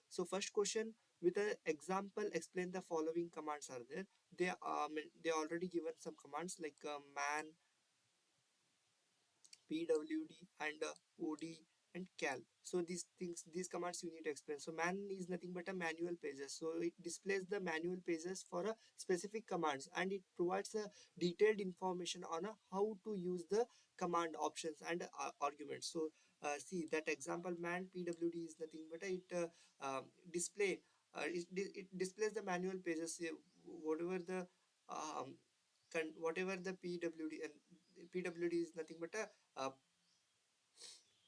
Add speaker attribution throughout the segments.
Speaker 1: So first question with an example, explain the following commands are there. They already given some commands like man, pwd, and od and cal. So these things, these commands you need to explain. So man is nothing but a manual pages, so it displays the manual pages for a specific commands, and it provides a detailed information on how to use the command options and arguments. So see that example, man pwd is nothing but display it displays the manual pages, whatever the um, whatever the pwd, and pwd is nothing but a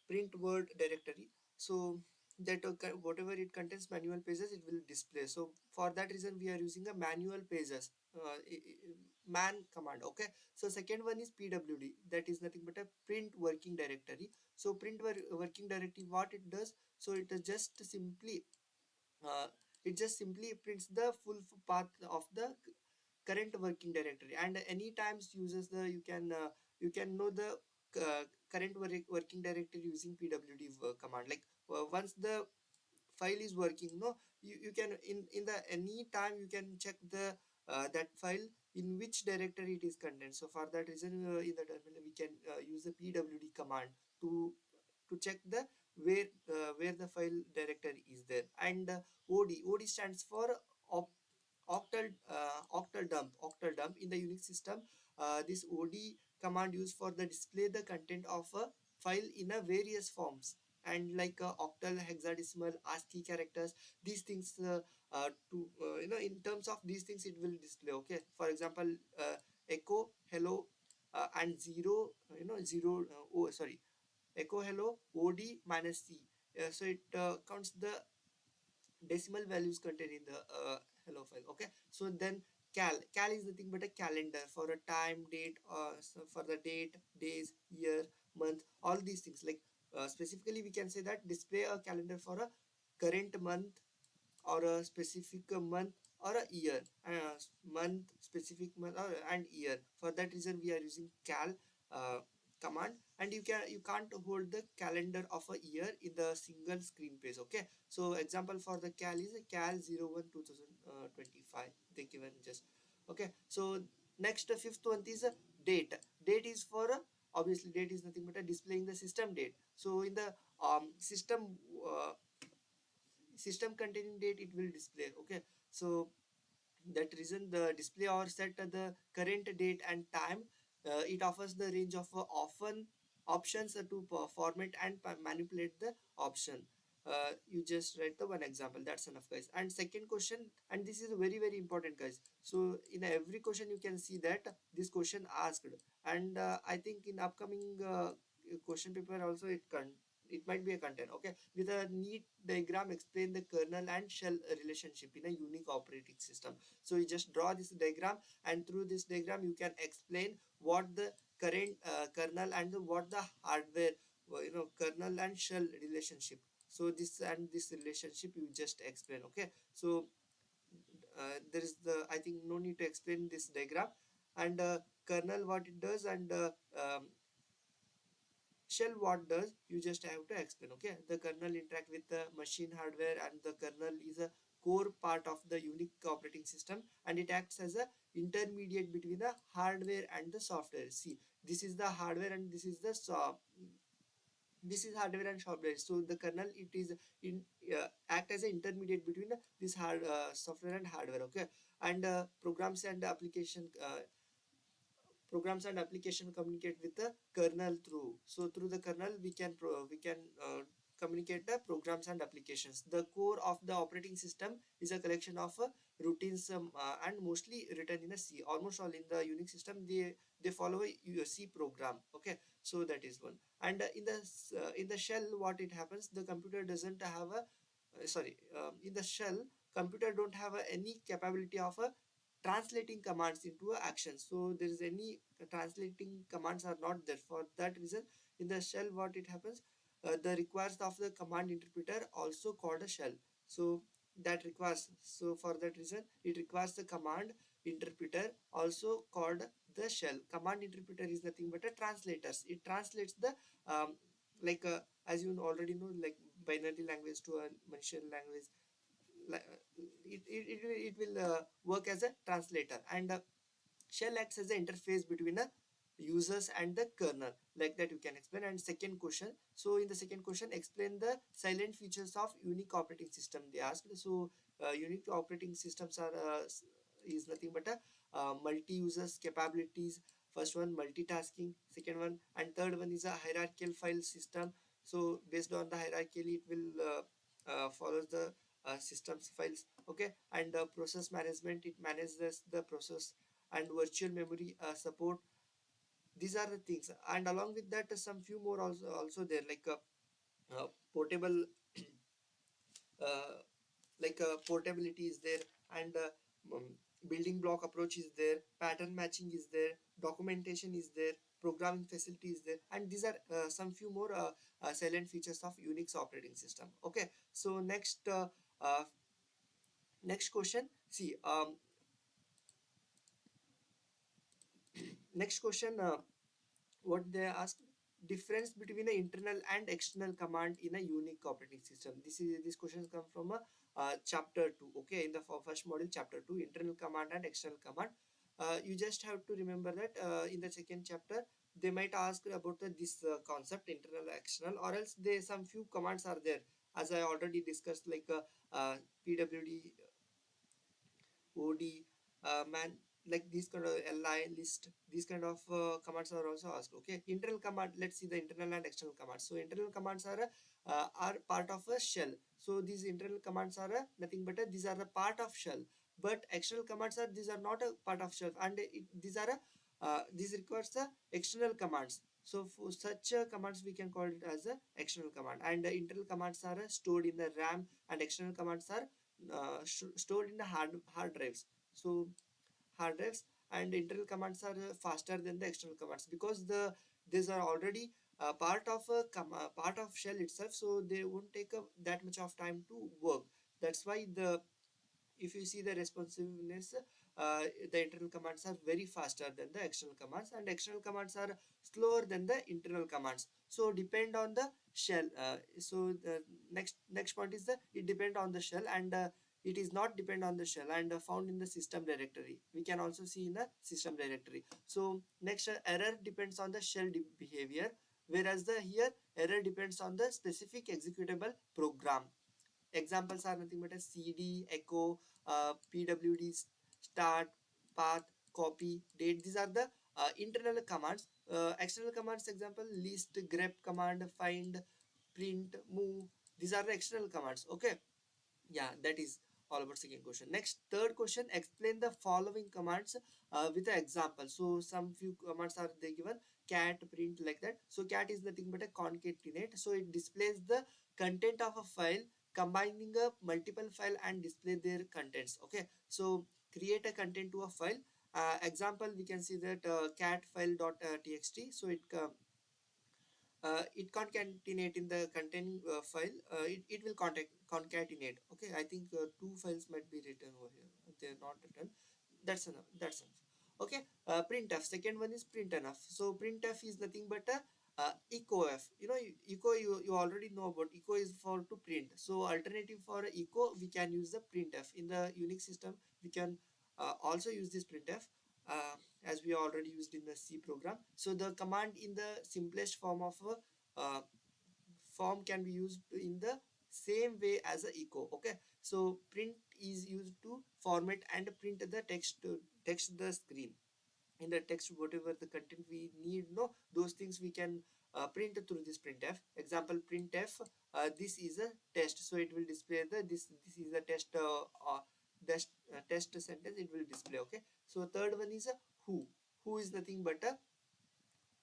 Speaker 1: print word directory. So that whatever it contains manual pages, it will display. So for that reason we are using a manual pages man command. Okay, so second one is pwd, that is nothing but a print working directory. So working directory, what it does, so it is just simply uh, it just simply prints the full path of the current working directory, and any times uses the you can know the current working directory using pwd command. Like once the file is working, no, you can in the any time you can check the that file in which directory it is contained. So for that reason in the terminal we can use the pwd command to check the where the file directory is there. And od stands for op, octal dump in the Unix system. This od command used for the display the content of a file in a various forms, and like octal, hexadecimal, ASCII characters, these things in terms of these things it will display. Okay, for example, echo hello and zero, zero, oh sorry, echo hello od minus c. So it counts the decimal values contained in the hello file. Okay, so then cal is nothing but a calendar for a time, date, so for the date, days, year, month, all these things. Like specifically we can say that display a calendar for a current month, or a specific month, or a year, month, specific month, and year. For that reason we are using cal command. And you can't hold the calendar of a year in the single screen page. Okay, so example for the cal is cal 01 2025 they given just. Okay, so next fifth one is a date. Date is for obviously date is nothing but a displaying the system date. So in the system containing date it will display. Okay, so that reason the display or set the current date and time. It offers the range of often options to format and manipulate the option. You just write the one example, that's enough guys. And second question, and this is very very important guys. So in every question you can see that this question asked, and I think in upcoming question paper also it might be a content. Okay, with a neat diagram explain the kernel and shell relationship in a unique operating system. So you just draw this diagram, and through this diagram you can explain what the current kernel and what the hardware, kernel and shell relationship. So this and this relationship you just explain. Okay, so there is the, I think no need to explain this diagram. And kernel what it does, and shell what does, you just have to explain. Okay, the kernel interact with the machine hardware, and the kernel is a core part of the unique operating system, and it acts as a intermediate between the hardware and the software. See, this is the hardware and this is the this is hardware and software. So the kernel it is in act as an intermediate between this software and hardware. Okay, and programs and application communicate with the kernel through. So through the kernel we can communicate the programs and applications. The core of the operating system is a collection of routines, and mostly written in a C. Almost all in the Unix system they follow a C program. Okay, so that is one. And in the shell what it happens, the computer doesn't have a in the shell computer don't have any capability of translating commands into a action. So there is any translating commands are not there. For that reason in the shell what it happens, the requires of the command interpreter also called a shell. So that requires, so for that reason it requires the command interpreter also called the shell. Command interpreter is nothing but a translators. It translates the as you already know, like binary language to a Malaysian language, it will work as a translator, and shell acts as an interface between the users and the kernel, like that you can explain. And second question, so in the second question, explain the silent features of unique operating system, they asked. So unique operating systems are is nothing but a multi-users capabilities. First one, multitasking. Second one, and third one is a hierarchical file system. So based on the hierarchy, it will follows the systems files. Okay, and process management, it manages the process, and virtual memory support. These are the things, and along with that, some few more also there, like portable uh, portability is there, and building block approach is there, pattern matching is there, documentation is there, programming facility is there, and these are some few more silent features of Unix operating system. Okay, so uh, next question, see, next question, what they ask, difference between an internal and external command in a unique operating system. This questions come from a chapter 2. Okay, in the first module, chapter 2, internal command and external command. You just have to remember that in the second chapter they might ask about this concept, internal external, or else they some few commands are there, as I already discussed, like pwd, OD, man, like these kind of li list, these kind of commands are also asked. Okay, internal command. Let's see the internal and external commands. So internal commands are part of a shell. So these internal commands are nothing but these are the part of shell. But external commands are, these are not a part of shell, and these are these requires the external commands. So for such commands we can call it as a external command, and internal commands are stored in the RAM, and external commands are stored in the hard drives. So hard drives and internal commands are faster than the external commands, because these are already part of a part of shell itself, so they won't take that much of time to work. That's why the, if you see the responsiveness, the internal commands are very faster than the external commands, and external commands are slower than the internal commands. So depend on the shell. So the next point is the, it depend on the shell, and it is not depend on the shell, and found in the system directory. We can also see in the system directory. So next, error depends on the shell behavior, whereas the here error depends on the specific executable program. Examples are nothing but a cd, echo, pwd, start, path, copy, date. These are the internal commands. External commands, example, list, grep command, find, print, move. These are the external commands. Okay, yeah, that is all about second question. Next, third question, explain the following commands with an example. So some few commands are they given, cat, print, like that. So cat is nothing but a concatenate, so it displays the content of a file, combining a multiple file and display their contents. Okay, so create a content to a file. Example, we can see that cat file dot txt. So it concatenate in the containing file, it will concatenate. Okay, I think two files might be written over here, they're not written. That's enough, that's enough. Okay, printf, second one is printf. So printf is nothing but a echof. You know, echo, you already know about echo is for to print. So alternative for echo, we can use the printf. In the Unix system we can also use this printf, as we already used in the C program. So the command in the simplest form of a form can be used in the same way as a echo. Okay, so print is used to format and print the text the screen. In the text, whatever the content we need, no, those things we can print through this printf. Example, printf, this is a test, so it will display the this is a test test sentence, it will display. Okay, so third one is a who is nothing but a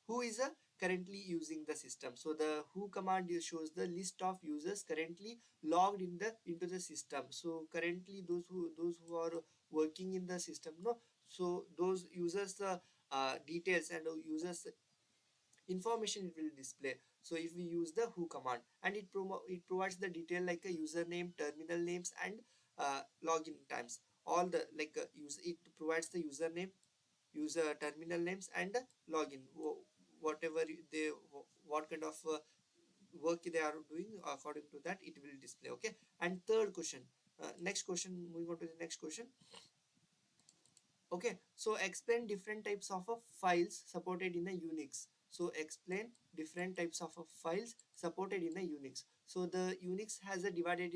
Speaker 1: who is currently using the system. So the who command shows the list of users currently logged in the into the system. So currently those who are working in the system, no, so those users details and users information it will display. So if we use the who command, and it provides the detail like a username, terminal names, and login times. All the like it provides the username, user terminal names, and login, whatever they, what kind of work they are doing, according to that it will display. Okay, and third question, Next question, moving on to the next question. Okay, so explain different types of files supported in a Unix. So explain different types of files supported in a Unix. So the Unix has a divided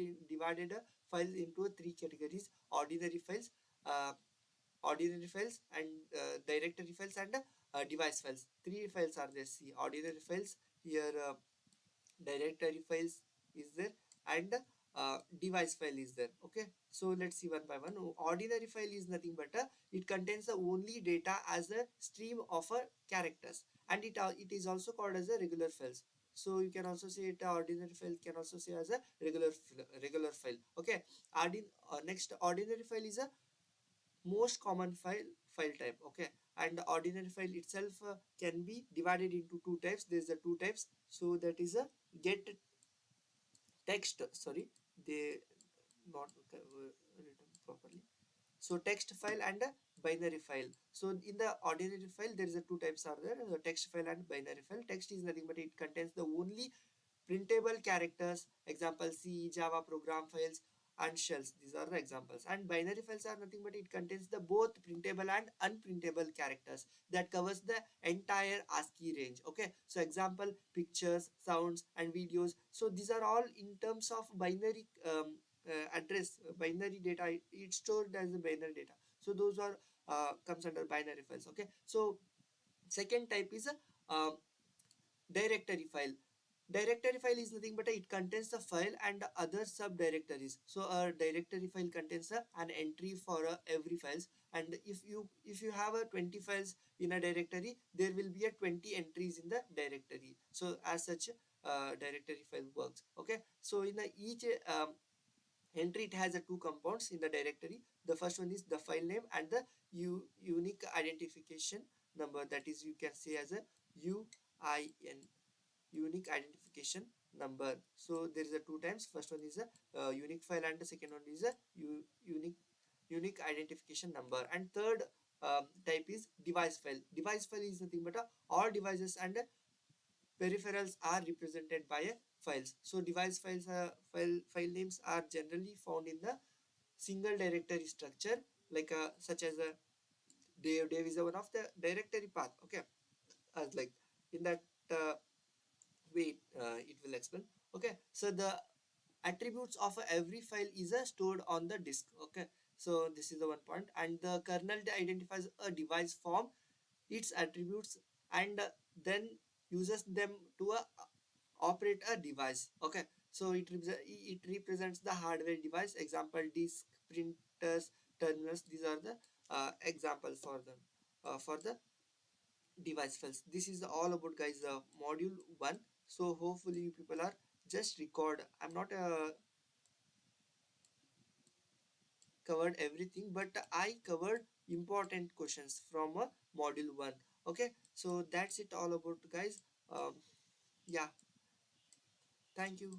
Speaker 1: files into three categories: ordinary files, uh, and directory files, and device files. Three files are there. See, ordinary files here. Directory files is there, and device file is there. Okay, so let's see one by one. Ordinary file is nothing but it contains the only data as a stream of characters, and it is also called as a regular files. So you can also say it ordinary file, can also say as a regular file. Okay, next, ordinary file is a most common file type. Okay, and the ordinary file itself can be divided into two types. There's the two types. So that is a get text, sorry, they not written properly. So text file and a binary file. So in the ordinary file there is a two types are there, text file and binary file. Text is nothing but it contains the only printable characters, example C, Java program files and shells. These are the examples. And binary files are nothing but it contains the both printable and unprintable characters that covers the entire ASCII range. Okay, so example, pictures, sounds and videos. So these are all in terms of binary address, binary data. It's stored as a binary data. So those are comes under binary files. Okay, so second type is a directory file. Directory file is nothing but it contains the file and other subdirectories. So a directory file contains an entry for every files, and if you have 20 files in a directory, there will be a 20 entries in the directory. So as such, directory file works. Okay, so in each entry, it has two compounds in the directory. The first one is the file name and the unique identification number, that is you can say as a UIN, unique identification number. So there is a two times. First one is a unique file and the second one is a unique identification number. And third type is device file. Device file is nothing but all devices and peripherals are represented by files. So device files, file names are generally found in the single directory structure, like such as a Dev is one of the directory path. Okay, as like in that way it will explain. Okay, so the attributes of every file is stored on the disk. Okay, so this is the one point. And the kernel identifies a device form its attributes, and then uses them to operate a device. Okay, so it represents the hardware device, example disk, printers, terminals. These are the examples for them, for the device files. This is all about, guys, module 1. So hopefully you people are just record. I'm not covered everything, but I covered important questions from module 1. Okay, so that's it all about, guys. um, yeah, thank you.